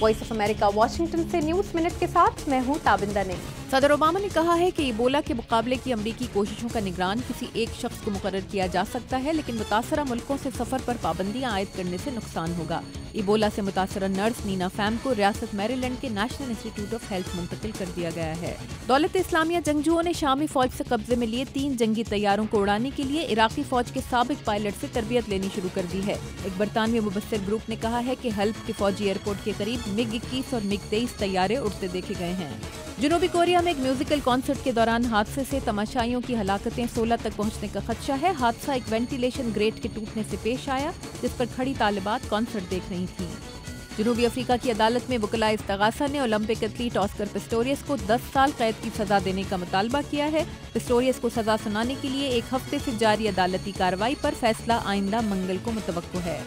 Voice of America Washington से news minute के साथ मैं हूँ ताबिंदा ने। सदर ओबामा ने कहा है कि इबोला के मुकाबले की अमरीकी कोशिशों का निगरान किसी एक शख्स को मुकर्रर किया जा सकता है, लेकिन मुतासरा मुल्कों से सफर पर पाबंदियां आयद करने से नुकसान होगा। इबोला से मुतासरा नर्स नीना फैम को रियासत मैरीलैंड के नेशनल इंस्टीट्यूट ऑफ हेल्थ मुंतकिल कर दिया गया है। दौलत इस्लामिया जंगजुओं ने शामी फौज से कब्जे में लिए 3 जंगी तैयारों को उड़ाने के लिए इराकी फौज के साबिक पायलट से तरबियत लेनी शुरू कर दी है। एक बरतानवी मुबस्सिर ग्रुप ने कहा है कि हल्ब के फौजी एयरपोर्ट के करीब MiG-21 और MiG-23 तैयारे उड़ते देखे गए हैं। जनूबी कोरिया में एक म्यूजिकल कॉन्सर्ट के दौरान हादसे से तमाशाइयों की हलाकतें 16 तक पहुंचने का खदशा है। हादसा एक वेंटिलेशन ग्रेट के टूटने से पेश आया, जिस पर खड़ी तालिबात कॉन्सर्ट देख रही थीं। जनूबी अफ्रीका की अदालत में वकलाए इस्तगासा ने ओलंपिक एथलीट ऑस्कर पिस्टोरियस को 10 साल कैद की सजा देने का मुतालबा किया है। पिस्टोरियस को सजा सुनाने के लिए 1 हफ्ते से जारी अदालती कार्रवाई पर फैसला आइंदा मंगल को मुतवक्को है।